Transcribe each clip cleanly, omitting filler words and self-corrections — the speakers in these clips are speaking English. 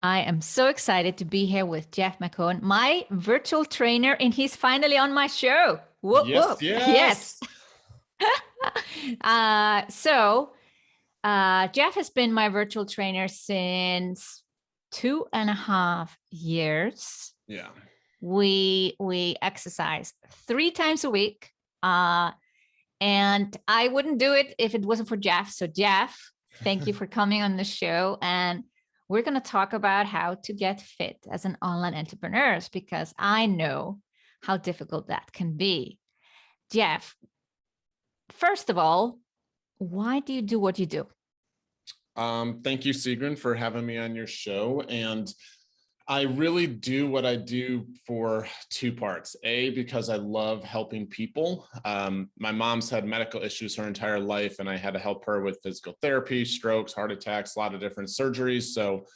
I am so excited to be here with Jeff McMahon, my virtual trainer, and he's finally on my show. Whoop, Yes, whoop. yes. Jeff has been my virtual trainer since 2.5 years. Yeah. We exercise 3 times a week. And I wouldn't do it if it wasn't for Jeff. So Jeff, thank you for coming on the show. And we're going to talk about how to get fit as an online entrepreneur, because I know how difficult that can be. Jeff, first of all, why do you do what you do? Thank you, Sigrun, for having me on your show. And I really do what I do for 2 parts. A, because I love helping people. My mom's had medical issues her entire life, and I had to help her with physical therapy, strokes, heart attacks, a lot of different surgeries. So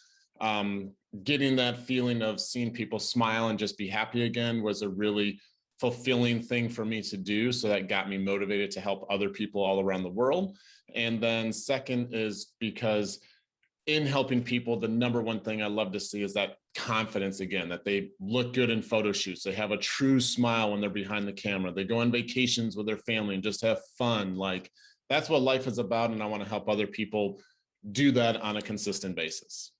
getting that feeling of seeing people smile and just be happy again was a really fulfilling thing for me to do. So that got me motivated to help other people all around the world. And then second is because in helping people, the number one thing I love to see is that confidence again, that they look good in photo shoots. They have a true smile when they're behind the camera. They go on vacations with their family and just have fun. Like, that's what life is about. And I want to help other people do that on a consistent basis.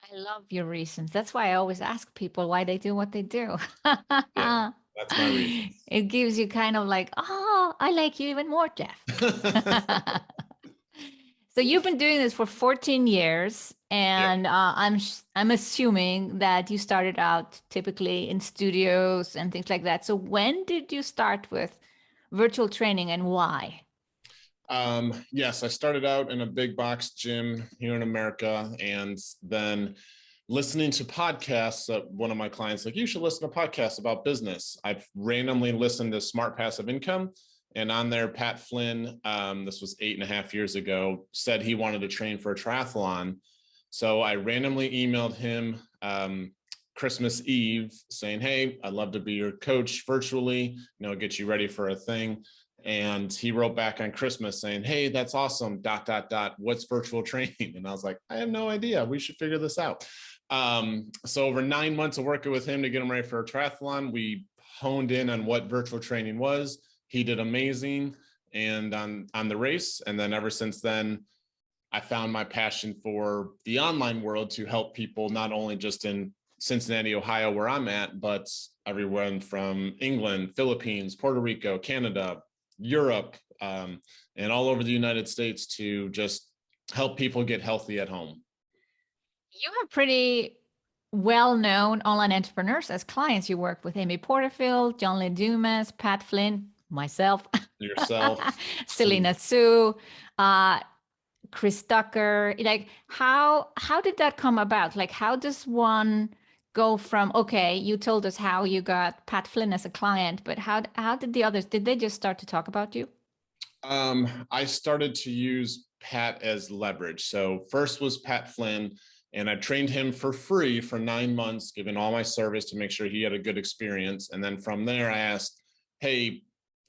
I love your reasons. That's why I always ask people why they do what they do. Yeah, that's my reason. It gives you kind of like, oh, I like you even more, Jeff. So you've been doing this for 14 years, and yeah. I'm assuming that you started out typically in studios and things like that. So when did you start with virtual training, and why? Yes, I started out in a big box gym here in America, and then listening to podcasts. One of my clients like, you should listen to podcasts about business. I've randomly listened to Smart Passive Income, and on there, Pat Flynn, this was 8.5 years ago, said he wanted to train for a triathlon. So I randomly emailed him Christmas Eve saying, hey, I'd love to be your coach virtually, get you ready for a thing. And he wrote back on Christmas saying, hey, that's awesome, ... What's virtual training? And I was like, I have no idea. We should figure this out. So over 9 months of working with him to get him ready for a triathlon, we honed in on what virtual training was. He did amazing and on the race. And then ever since then, I found my passion for the online world to help people, not only just in Cincinnati, Ohio, where I'm at, but everyone from England, Philippines, Puerto Rico, Canada, Europe, and all over the United States to just help people get healthy at home. You have pretty well-known online entrepreneurs as clients. You work with Amy Porterfield, John Lee Dumas, Pat Flynn, myself, yourself, Selena Sue, Chris Tucker. Like, how did that come about? Like, how does one go from, okay, you told us how you got Pat Flynn as a client, but how did the others, did they just start to talk about you? I started to use Pat as leverage. So first was Pat Flynn, and I trained him for free for 9 months, giving all my service to make sure he had a good experience. And then from there, I asked, hey,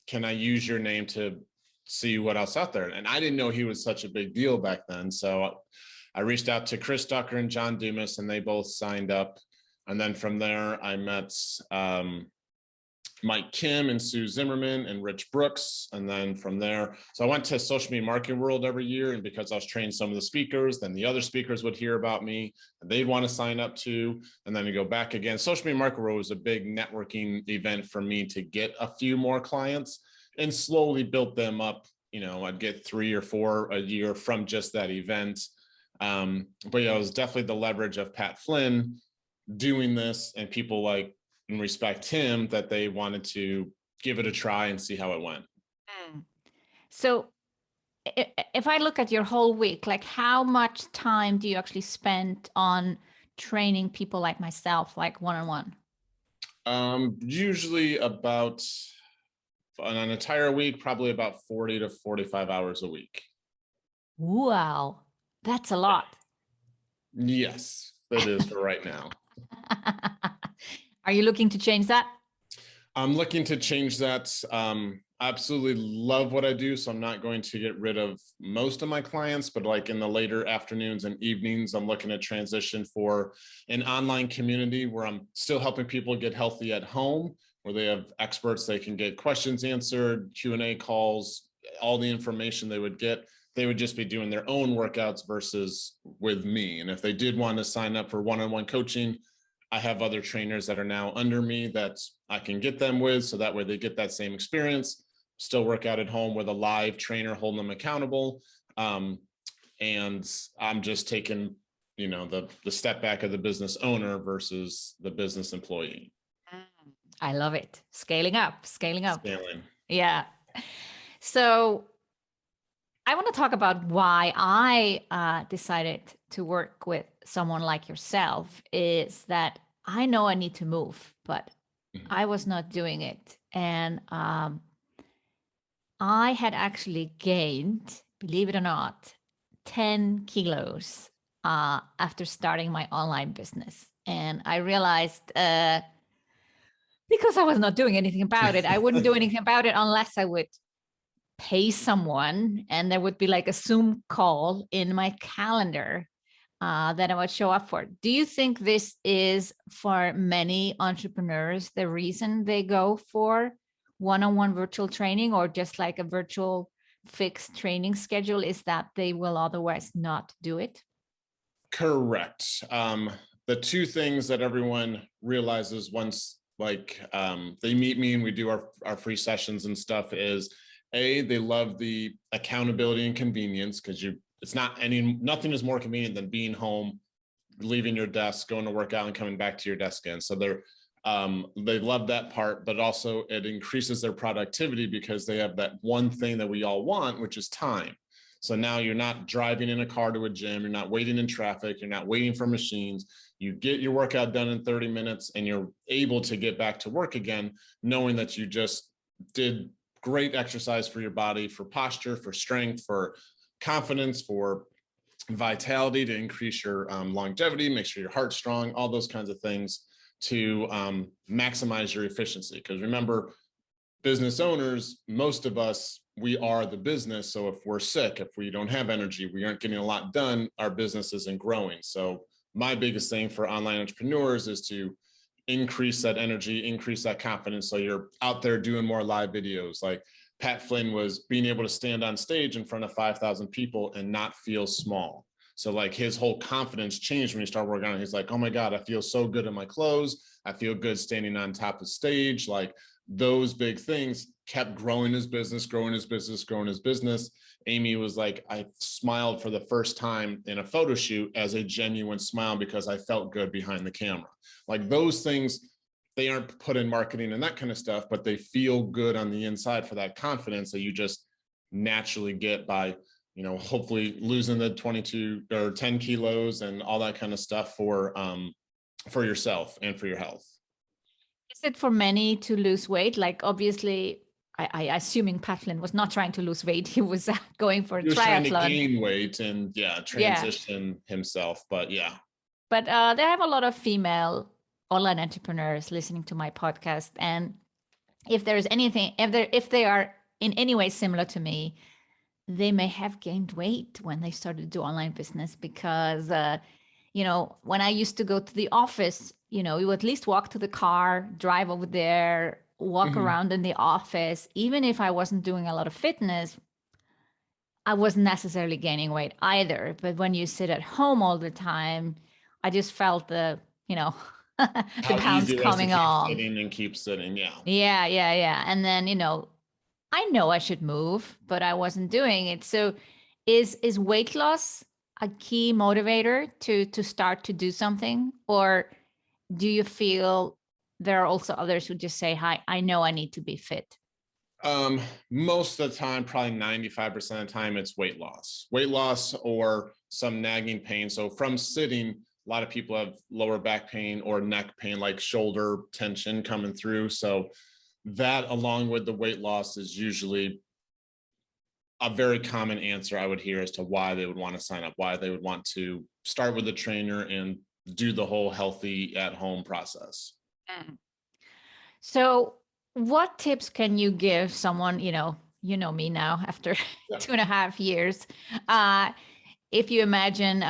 can I use your name to see what else out there? And I didn't know he was such a big deal back then. So I reached out to Chris Tucker and John Dumas, and they both signed up. And then from there, I met Mike Kim and Sue Zimmerman and Rich Brooks. And then from there, so I went to Social Media Marketing World every year. And because I was training some of the speakers, then the other speakers would hear about me and they'd want to sign up too. And then to go back again, Social Media Marketing World was a big networking event for me to get a few more clients and slowly built them up. I'd get 3 or 4 a year from just that event. But yeah, it was definitely the leverage of Pat Flynn doing this and people like and respect him that they wanted to give it a try and see how it went. So if I look at your whole week, like how much time do you actually spend on training people like myself, like one-on-one? Usually about on an entire week, probably about 40 to 45 hours a week. Wow, that's a lot. Yes, that is for right now. Are you looking to change that? I'm looking to change that. absolutely love what I do. So I'm not going to get rid of most of my clients, but like in the later afternoons and evenings, I'm looking at transition for an online community where I'm still helping people get healthy at home, where they have experts, they can get questions answered, Q&A calls, all the information they would get. They would just be doing their own workouts versus with me. And if they did want to sign up for one-on-one coaching, I have other trainers that are now under me that I can get them with. So that way they get that same experience, still work out at home with a live trainer holding them accountable. And I'm just taking, the step back of the business owner versus the business employee. I love it. Scaling up. Scaling. Yeah. So I want to talk about why I decided to work with someone like yourself is that I know I need to move, but I was not doing it. And I had actually gained, believe it or not, 10 kilos after starting my online business. And I realized because I was not doing anything about it, I wouldn't do anything about it unless I would pay someone and there would be like a Zoom call in my calendar that I would show up for. Do you think this is for many entrepreneurs the reason they go for one-on-one virtual training or just like a virtual fixed training schedule is that they will otherwise not do it? Correct. The two things that everyone realizes once they meet me and we do our free sessions and stuff is they love the accountability and convenience because nothing is more convenient than being home, leaving your desk, going to work out and coming back to your desk again. So they love that part, but also it increases their productivity because they have that one thing that we all want, which is time. So now you're not driving in a car to a gym, you're not waiting in traffic, you're not waiting for machines. You get your workout done in 30 minutes and you're able to get back to work again, knowing that you just did great exercise for your body, for posture, for strength, for confidence, for vitality, to increase your longevity, make sure your heart's strong, all those kinds of things to maximize your efficiency. Because remember, business owners, most of us, we are the business. So if we're sick, if we don't have energy, we aren't getting a lot done, our business isn't growing. So my biggest thing for online entrepreneurs is to increase that energy, increase that confidence. So you're out there doing more live videos. Like Pat Flynn was being able to stand on stage in front of 5,000 people and not feel small. So like his whole confidence changed when he started working on it. He's like, oh my God, I feel so good in my clothes. I feel good standing on top of stage. Like those big things kept growing his business. Amy was like, I smiled for the first time in a photo shoot as a genuine smile because I felt good behind the camera. Like those things, they aren't put in marketing and that kind of stuff, but they feel good on the inside for that confidence that you just naturally get by, hopefully losing the 22 or 10 kilos and all that kind of stuff for yourself and for your health. Is it for many to lose weight? Like obviously, I assuming Pat Flynn was not trying to lose weight. He was going for a triathlon. He was trying to gain weight and transition himself, but yeah. But there have a lot of female online entrepreneurs listening to my podcast. And if there's anything, if they are in any way similar to me, they may have gained weight when they started to do online business because, when I used to go to the office, you would at least walk to the car, drive over there, walk around in the office. Even if I wasn't doing a lot of fitness, I wasn't necessarily gaining weight either. But when you sit at home all the time, I just felt the pounds coming on. Sitting and keep sitting. Yeah. Yeah. And then, I know I should move, but I wasn't doing it. So is weight loss a key motivator to start to do something? Or do you feel there are also others who just say, hi, I know I need to be fit? Most of the time, probably 95% of the time, it's weight loss or some nagging pain. So from sitting, a lot of people have lower back pain or neck pain, like shoulder tension coming through. So that, along with the weight loss, is usually a very common answer I would hear as to why they would want to sign up, why they would want to start with a trainer and do the whole healthy at home process. So What tips can you give someone, you know me now after Yeah. 2.5 years. If you imagine,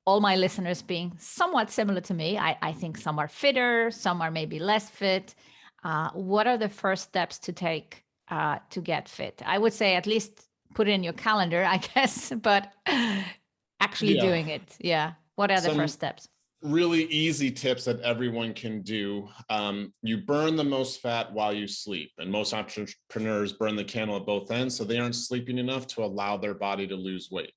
all my listeners being somewhat similar to me, I think some are fitter, some are maybe less fit. What are the first steps to take to get fit? I would say at least put it in your calendar, I guess, but actually Yeah. doing it. Yeah. What are the first Some steps? really easy tips that everyone can do. You burn the most fat while you sleep, and most entrepreneurs burn the candle at both ends, so they aren't sleeping enough to allow their body to lose weight.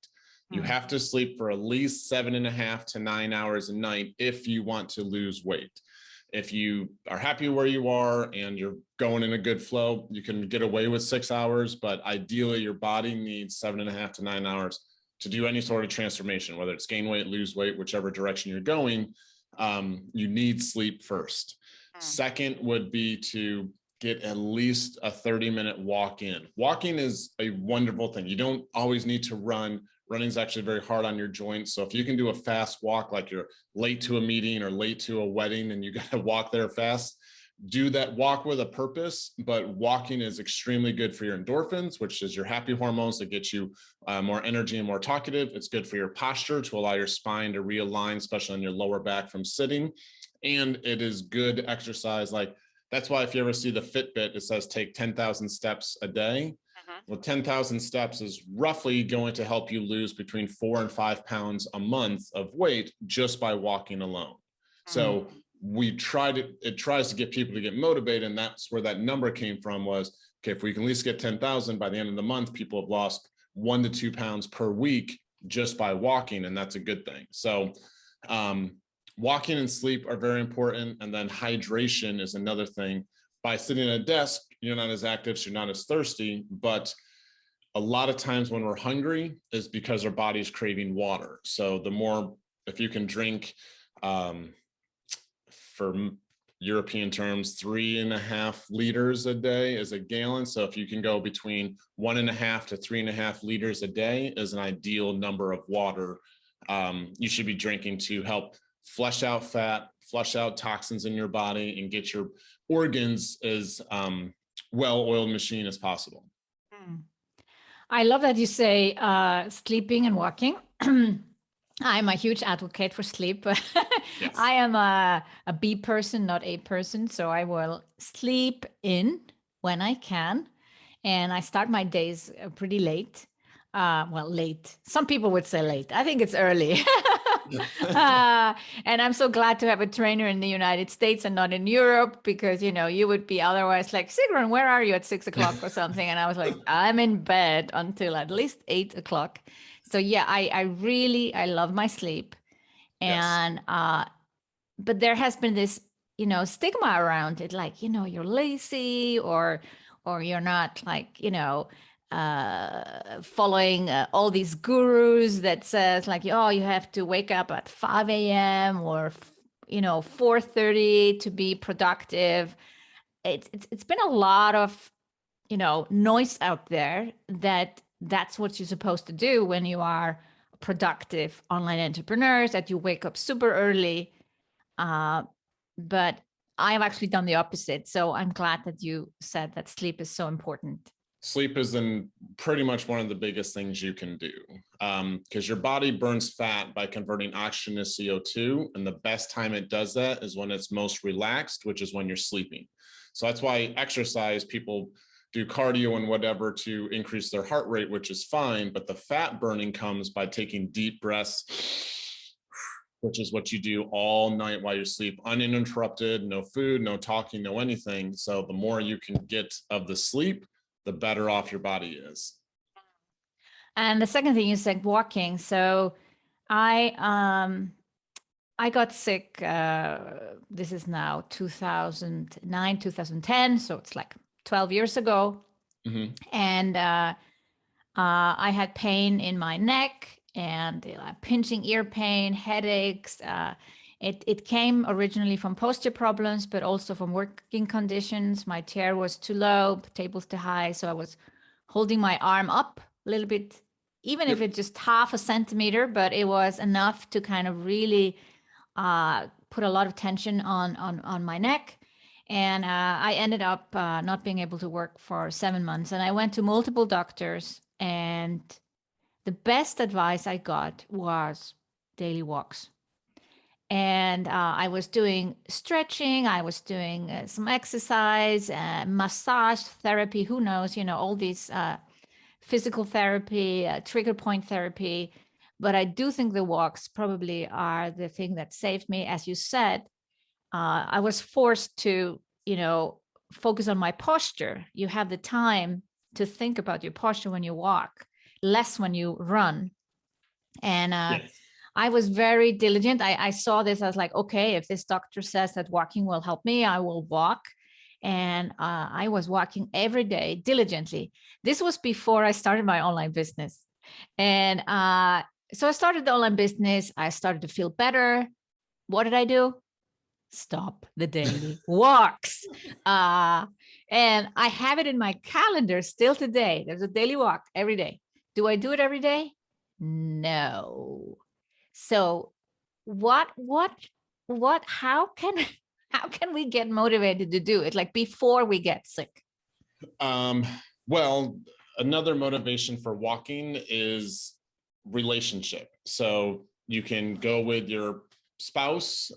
You have to sleep for at least 7.5 to 9 hours a night if you want to lose weight. If you are happy where you are and you're going in a good flow, you can get away with 6 hours, but ideally your body needs 7.5 to 9 hours to do any sort of transformation, whether it's gain weight, lose weight, whichever direction you're going. You need sleep first. Second would be to get at least a 30-minute walk in. Walking is a wonderful thing. You don't always need to run. Running is actually very hard on your joints. So if you can do a fast walk, like you're late to a meeting or late to a wedding and you got to walk there fast, do that. Walk with a purpose, but walking is extremely good for your endorphins, which is your happy hormones that get you more energy and more talkative. It's good for your posture to allow your spine to realign, especially on your lower back from sitting. And it is good exercise. Like that's why if you ever see the Fitbit, it says take 10,000 steps a day. Well, 10,000 steps is roughly going to help you lose between 4 and 5 pounds a month of weight just by walking alone. So it tries to get people to get motivated. And that's where that number came from was, okay, if we can at least get 10,000 by the end of the month, people have lost 1 to 2 pounds per week just by walking. And that's a good thing. So walking and sleep are very important. And then hydration is another thing. By sitting at a desk, you're not as active, so you're not as thirsty. But a lot of times when we're hungry is because our body's craving water. So the more, if you can drink, for European terms, 3.5 liters a day is a gallon. So if you can go between 1.5 to 3.5 liters a day is an ideal number of water you should be drinking to help flush out fat, flush out toxins in your body, and get your organs as well-oiled machine as possible. I love that you say sleeping and walking. I'm a huge advocate for sleep. Yes. I am a B person, not A person. So I will sleep in when I can. And I start my days pretty late. Well, late. Some people would say late. I think it's early. And I'm so glad to have a trainer in the United States and not in Europe, because, you would be otherwise like, Sigrun, where are you at 6 o'clock or something? And I was like, I'm in bed until at least 8 o'clock. So yeah, I love my sleep. And, but there has been this, stigma around it, like, you're lazy or you're not like, following all these gurus that says like, oh, you have to wake up at 5 a.m. or 4:30 to be productive. It's been a lot of noise out there that that's what you're supposed to do when you are productive online entrepreneurs, that you wake up super early. But I have actually done the opposite. So I'm glad that you said that sleep is so important. Sleep is in pretty much one of the biggest things you can do because your body burns fat by converting oxygen to CO2. And the best time it does that is when it's most relaxed, which is when you're sleeping. So that's why exercise, people do cardio and whatever to increase their heart rate, which is fine. But the fat burning comes by taking deep breaths, which is what you do all night while you sleep, uninterrupted, no food, no talking, no anything. So the more you can get of the sleep, the better off your body is. And the second thing you said, walking. So I got sick. This is now 2009, 2010. So it's like 12 years ago. Mm-hmm. And I had pain in my neck and pinching ear pain, headaches. It came originally from posture problems, but also from working conditions. My chair was too low, tables too high. So I was holding my arm up a little bit, even if it's just half a centimeter, but it was enough to kind of really put a lot of tension on my neck. And I ended up not being able to work for 7 months. And I went to multiple doctors. And the best advice I got was daily walks. And I was doing stretching, I was doing some exercise, massage therapy, who knows, all these physical therapy, trigger point therapy. But I do think the walks probably are the thing that saved me. As you said, I was forced to, focus on my posture. You have the time to think about your posture when you walk, less when you run. And Yes. I was very diligent. I saw this. I was like, okay, if this doctor says that walking will help me, I will walk. And I was walking every day diligently. This was before I started my online business. And so I started the online business. I started to feel better. What did I do? Stop the daily walks. And I have it in my calendar still today. There's a daily walk every day. Do I do it every day? No. So how can we get motivated to do it, like before we get sick? Well, another motivation for walking is relationship. So you can go with your spouse.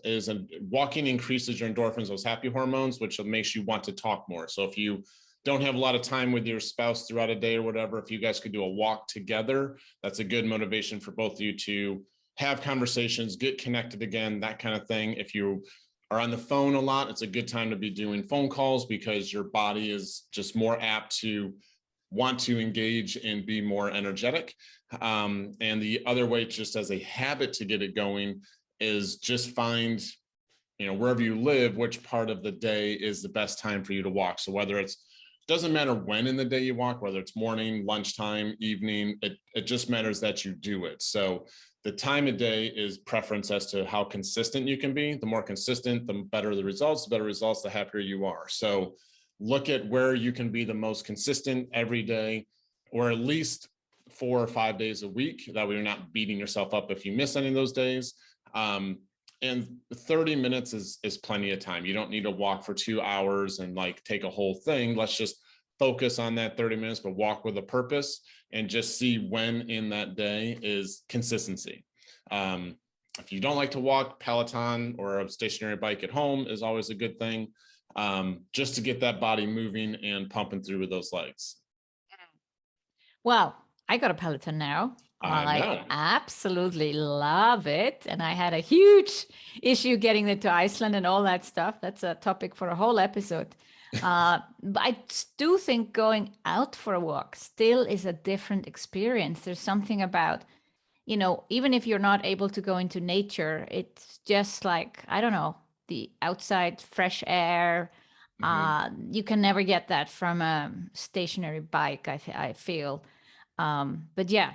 Walking increases your endorphins, those happy hormones, which makes you want to talk more. So if you don't have a lot of time with your spouse throughout a day or whatever, if you guys could do a walk together, that's a good motivation for both of you to have conversations, get connected again, that kind of thing. If you are on the phone a lot, it's a good time to be doing phone calls because your body is just more apt to want to engage and be more energetic. And the other way, just as a habit to get it going, is just find, wherever you live, which part of the day is the best time for you to walk. So whether doesn't matter when in the day you walk, whether it's morning, lunchtime, evening, it just matters that you do it. So the time of day is preference as to how consistent you can be. The more consistent, the better the results, the happier you are. So look at where you can be the most consistent every day, or at least 4 or 5 days a week. That way you're not beating yourself up if you miss any of those days. And 30 minutes is plenty of time. You don't need to walk for 2 hours and take a whole thing. Let's just focus on that 30 minutes, but walk with a purpose and just see when in that day is consistency. If you don't like to walk, Peloton or a stationary bike at home is always a good thing, just to get that body moving and pumping through with those legs. Well, I got a Peloton now. I absolutely love it. And I had a huge issue getting it to Iceland and all that stuff. That's a topic for a whole episode. But I do think going out for a walk still is a different experience. There's something about, even if you're not able to go into nature, it's just like, I don't know, the outside fresh air. Mm-hmm. You can never get that from a stationary bike, I feel. But yeah,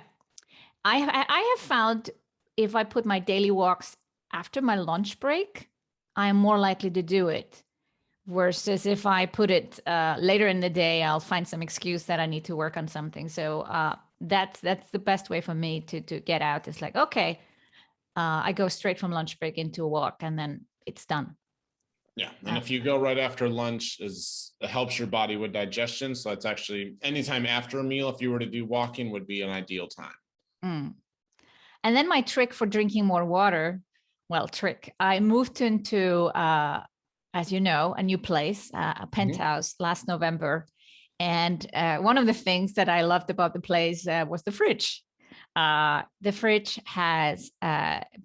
I have found if I put my daily walks after my lunch break, I'm more likely to do it. Versus if I put it later in the day, I'll find some excuse that I need to work on something. So that's the best way for me to get out. It's like, okay, I go straight from lunch break into a walk and then it's done. Yeah. And if you go right after lunch, it helps your body with digestion. So it's actually anytime after a meal, if you were to do walking, would be an ideal time. And then my trick for drinking more water, I moved into, as you know, a new place, a penthouse last November. And one of the things that I loved about the place was the fridge. The fridge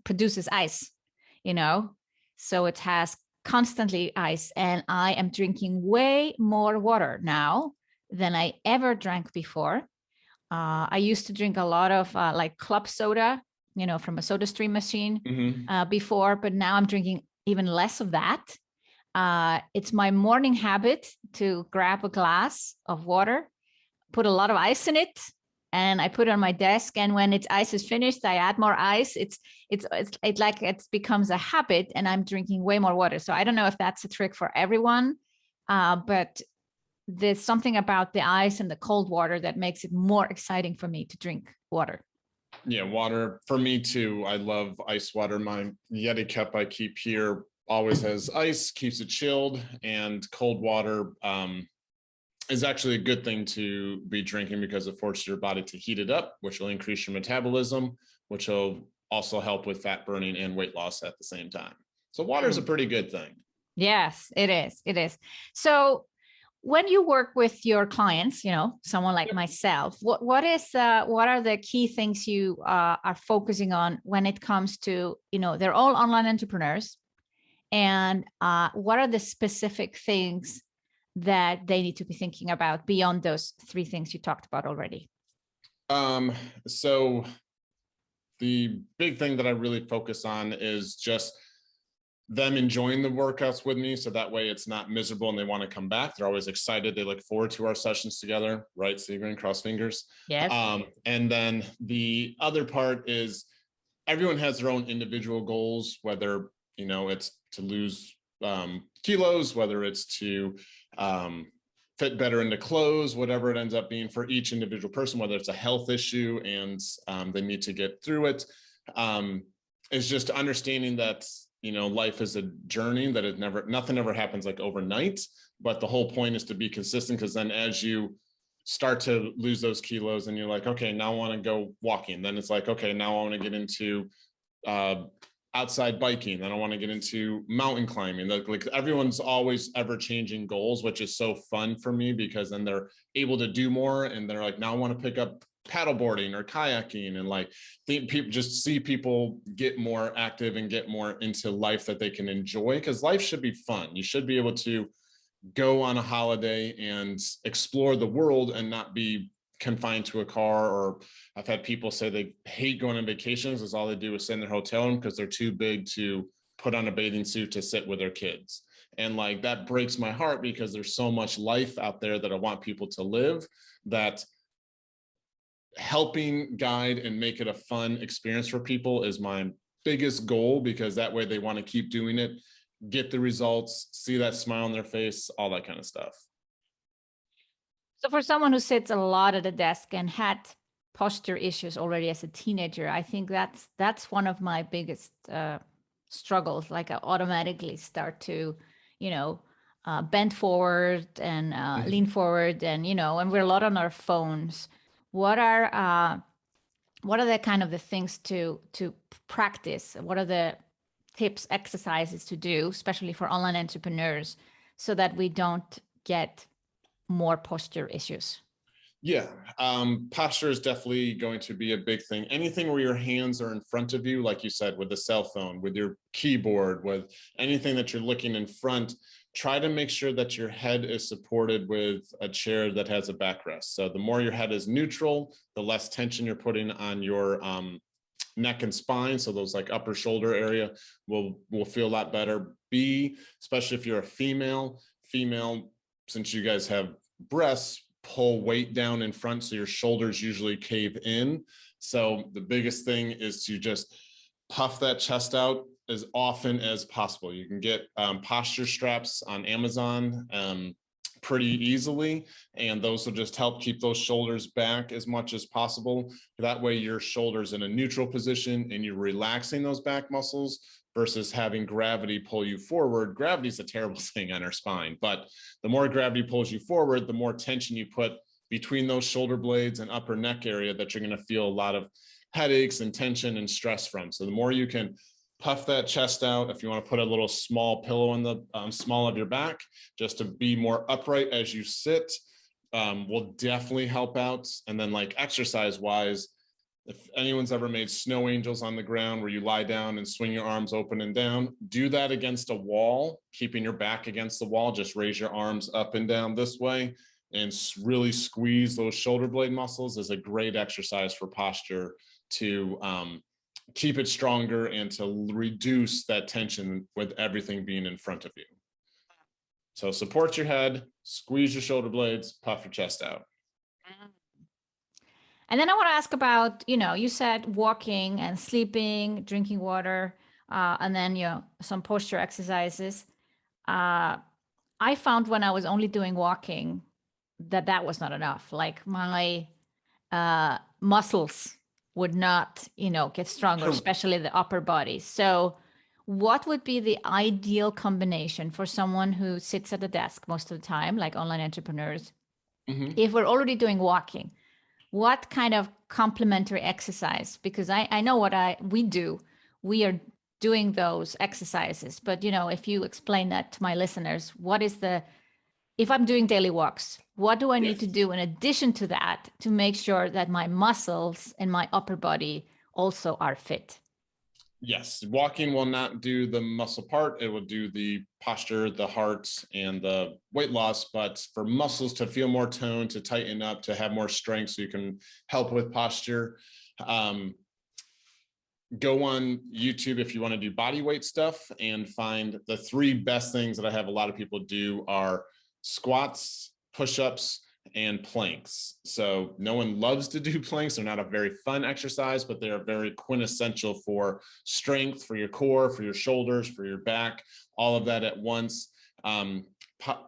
produces ice, so it has constantly ice. And I am drinking way more water now than I ever drank before. I used to drink a lot of club soda, from a soda stream machine before, but now I'm drinking even less of that. It's my morning habit to grab a glass of water, put a lot of ice in it, and I put it on my desk. And when ice is finished, I add more ice. It becomes a habit, and I'm drinking way more water. So I don't know if that's a trick for everyone, but there's something about the ice and the cold water that makes it more exciting for me to drink water. Yeah, water for me too. I love ice water. My Yeti cup I keep here always has ice, keeps it chilled, and cold water is actually a good thing to be drinking because it forces your body to heat it up, which will increase your metabolism, which will also help with fat burning and weight loss at the same time. So water is a pretty good thing. Yes, it is. It is. So when you work with your clients, someone like myself, what are the key things you are focusing on when it comes to, they're all online entrepreneurs, and what are the specific things that they need to be thinking about beyond those three things you talked about already? So the big thing that I really focus on is just them enjoying the workouts with me. So that way it's not miserable and they want to come back. They're always excited. They look forward to our sessions together, right? Sigrun, cross fingers. Yes. And then the other part is everyone has their own individual goals, whether, it's to lose kilos, whether it's to fit better into clothes, whatever it ends up being for each individual person, whether it's a health issue and they need to get through it. Is just understanding that, life is a journey, that nothing ever happens like overnight, but the whole point is to be consistent, because then as you start to lose those kilos and you're like, okay, now I want to go walking. Then it's like, okay, now I want to get into outside biking. Then I want to get into mountain climbing. Like everyone's always ever changing goals, which is so fun for me, because then they're able to do more. And they're like, now I want to pick up paddleboarding or kayaking, and like people just see people get more active and get more into life that they can enjoy, because life should be fun. You should be able to go on a holiday and explore the world and not be confined to a car. Or I've had people say they hate going on vacations because all they do is sit in their hotel room because they're too big to put on a bathing suit to sit with their kids. And like that breaks my heart, because there's so much life out there that I want people to live, that helping guide and make it a fun experience for people is my biggest goal, because that way they want to keep doing it, get the results, see that smile on their face, all that kind of stuff. So for someone who sits a lot at a desk and had posture issues already as a teenager, I think that's one of my biggest struggles. Like I automatically start to, bend forward and lean forward, and and we're a lot on our phones. What are the kind of the things to practice? What are the tips, exercises to do, especially for online entrepreneurs, so that we don't get more posture issues? Yeah, posture is definitely going to be a big thing. Anything where your hands are in front of you, like you said, with the cell phone, with your keyboard, with anything that you're looking in front, try to make sure that your head is supported with a chair that has a backrest. So the more your head is neutral, the less tension you're putting on your neck and spine. So those like upper shoulder area will feel a lot better. Especially if you're a female, since you guys have breasts, pull weight down in front, so your shoulders usually cave in. So the biggest thing is to just puff that chest out as often as possible. You can get posture straps on Amazon pretty easily, and those will just help keep those shoulders back as much as possible. That way your shoulders in a neutral position and you're relaxing those back muscles, versus having gravity pull you forward. Gravity is a terrible thing on our spine, but the more gravity pulls you forward, the more tension you put between those shoulder blades and upper neck area, that you're going to feel a lot of headaches and tension and stress from. So the more you can puff that chest out, if you want to put a little small pillow in the small of your back, just to be more upright as you sit, will definitely help out. And then like exercise wise, if anyone's ever made snow angels on the ground where you lie down and swing your arms open and down, do that against a wall, keeping your back against the wall. Just raise your arms up and down this way and really squeeze those shoulder blade muscles. Is a great exercise for posture to keep it stronger and to reduce that tension with everything being in front of you. So support your head, squeeze your shoulder blades, puff your chest out. And then I want to ask about, you said walking and sleeping, drinking water, and then, some posture exercises. I found when I was only doing walking that was not enough. Like my muscles would not, get stronger, especially the upper body. So what would be the ideal combination for someone who sits at a desk most of the time, like online entrepreneurs? If we're already doing walking, what kind of complementary exercise? Because I know what we do. We are doing those exercises, but if you explain that to my listeners, if I'm doing daily walks, what do I need to do in addition to that to make sure that my muscles and my upper body also are fit? Yes, walking will not do the muscle part. It will do the posture, the heart, and the weight loss. But for muscles to feel more toned, to tighten up, to have more strength so you can help with posture, go on YouTube if you want to do body weight stuff and find the 3 best things that I have a lot of people do are squats, push-ups, and planks. So no one loves to do planks. They're not a very fun exercise, but they are very quintessential for strength, for your core, for your shoulders, for your back, all of that at once.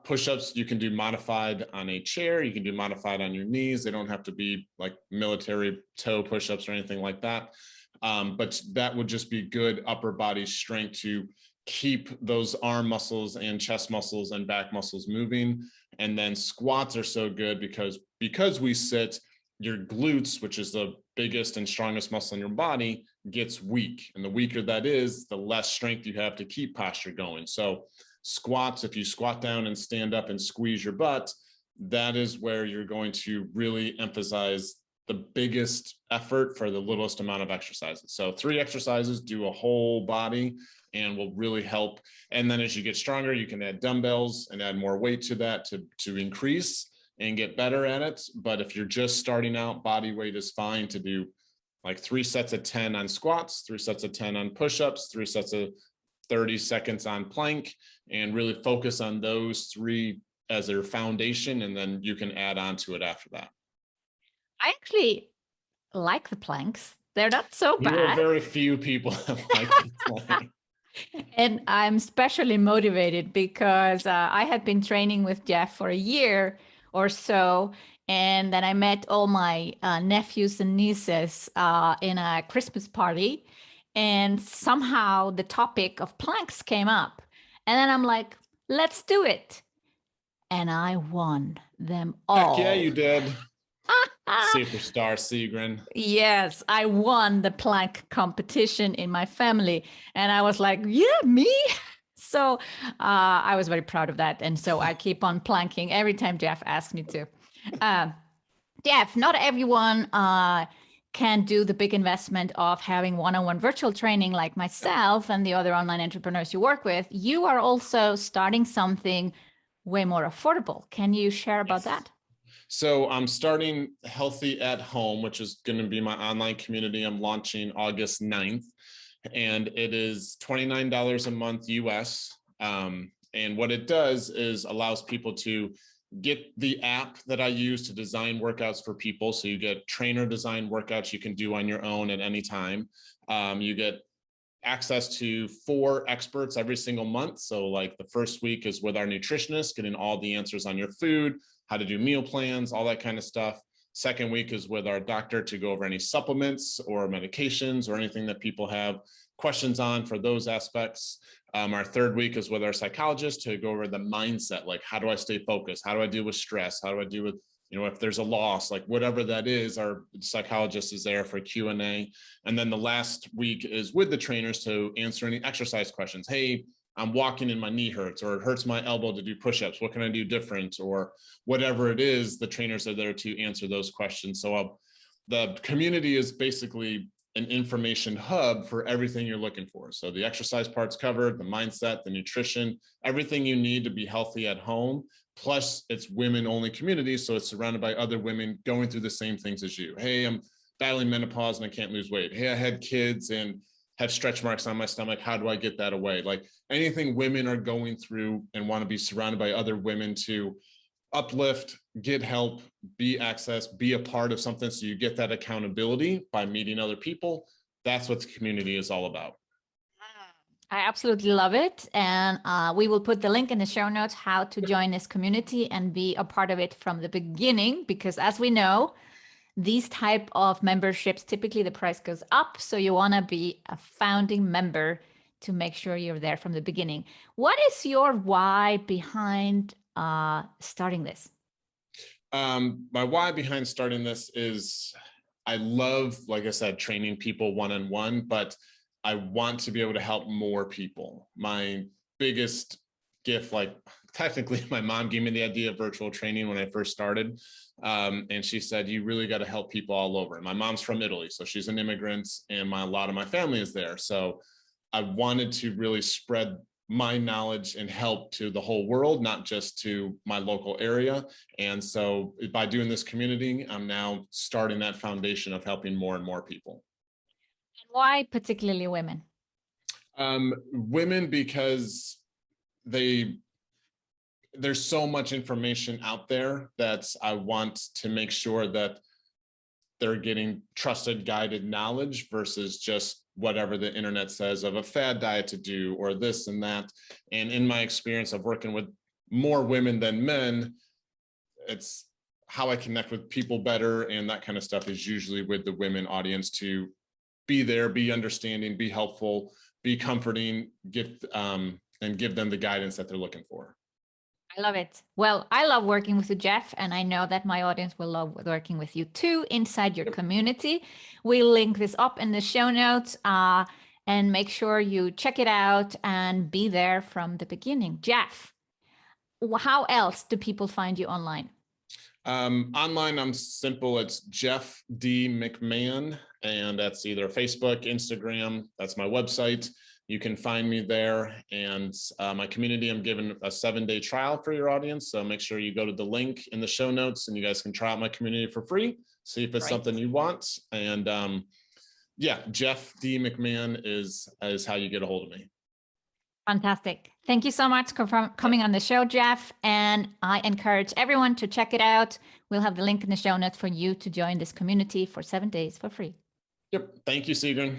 Push-ups you can do modified on a chair. You can do modified on your knees. They don't have to be like military toe push-ups or anything like that. But that would just be good upper body strength to keep those arm muscles and chest muscles and back muscles moving. And then squats are so good because we sit, your glutes, which is the biggest and strongest muscle in your body, gets weak. And the weaker that is, the less strength you have to keep posture going. So squats, if you squat down and stand up and squeeze your butt, that is where you're going to really emphasize the biggest effort for the littlest amount of exercises. So 3 exercises do a whole body and will really help. And then as you get stronger, you can add dumbbells and add more weight to that to increase and get better at it. But if you're just starting out, body weight is fine to do like 3 sets of 10 on squats, 3 sets of 10 on push-ups, 3 sets of 30 seconds on plank, and really focus on those 3 as their foundation. And then you can add on to it after that. I actually like the planks. They're not so bad. There are very few people that like the plank. And I'm especially motivated because I had been training with Jeff for a year or so. And then I met all my nephews and nieces in a Christmas party. And somehow the topic of planks came up. And then I'm like, let's do it. And I won them all. Heck yeah, you did. Superstar Sigrun. Yes, I won the plank competition in my family. And I was like, yeah, me. So I was very proud of that. And so I keep on planking every time Jeff asks me to. Jeff, not everyone can do the big investment of having one-on-one virtual training like myself and the other online entrepreneurs you work with. You are also starting something way more affordable. Can you share about that? So I'm starting Healthy at Home, which is going to be my online community. I'm launching August 9th, and it is $29 a month US. And what it does is allows people to get the app that I use to design workouts for people. So you get trainer design workouts you can do on your own at any time. You get access to 4 experts every single month. So like the first week is with our nutritionist, getting all the answers on your food, how to do meal plans, all that kind of stuff. Second week is with our doctor to go over any supplements or medications or anything that people have questions on for those aspects. Our third week is with our psychologist to go over the mindset, like how do I stay focused? How do I deal with stress? How do I deal with, if there's a loss, like whatever that is, our psychologist is there for Q&A. And then the last week is with the trainers to answer any exercise questions. Hey, I'm walking and my knee hurts, or it hurts my elbow to do push-ups. What can I do different? Or whatever it is, the trainers are there to answer those questions. So the community is basically an information hub for everything you're looking for. So the exercise part's covered, the mindset, the nutrition, everything you need to be healthy at home. Plus it's women only community. So it's surrounded by other women going through the same things as you. Hey, I'm battling menopause and I can't lose weight. Hey, I had kids and have stretch marks on my stomach. How do I get that away? Like anything women are going through and want to be surrounded by other women to uplift, get help, be access, be a part of something. So you get that accountability by meeting other people. That's what the community is all about. I absolutely love it. And we will put the link in the show notes, how to join this community and be a part of it from the beginning, because as we know, these type of memberships, typically the price goes up. So you want to be a founding member to make sure you're there from the beginning. What is your why behind starting this? My why behind starting this is I love, like I said, training people one-on-one, but I want to be able to help more people. My biggest gift, like technically my mom gave me the idea of virtual training when I first started. And she said, you really got to help people all over. My mom's from Italy, so she's an immigrant, and a lot of my family is there. So I wanted to really spread my knowledge and help to the whole world, not just to my local area. And so by doing this community, I'm now starting that foundation of helping more and more people. Why particularly women? Women, because there's so much information out there that I want to make sure that they're getting trusted, guided knowledge versus just whatever the internet says of a fad diet to do or this and that. And in my experience of working with more women than men, it's how I connect with people better, and that kind of stuff is usually with the women audience, to be there, be understanding, be helpful, be comforting, and give them the guidance that they're looking for. I love it. Well, I love working with you, Jeff, and I know that my audience will love working with you too inside your community. We'll link this up in the show notes, and make sure you check it out and be there from the beginning. Jeff, how else do people find you online? Online, I'm simple. It's Jeff D. McMahon, and that's either Facebook, Instagram. That's my website. You can find me there. And my community, I'm giving a 7-day trial for your audience. So make sure you go to the link in the show notes and you guys can try out my community for free. See if it's something you want. And yeah, Jeff D. McMahon is how you get a hold of me. Fantastic. Thank you so much for coming on the show, Jeff. And I encourage everyone to check it out. We'll have the link in the show notes for you to join this community for 7 days for free. Yep. Thank you, Sigrun.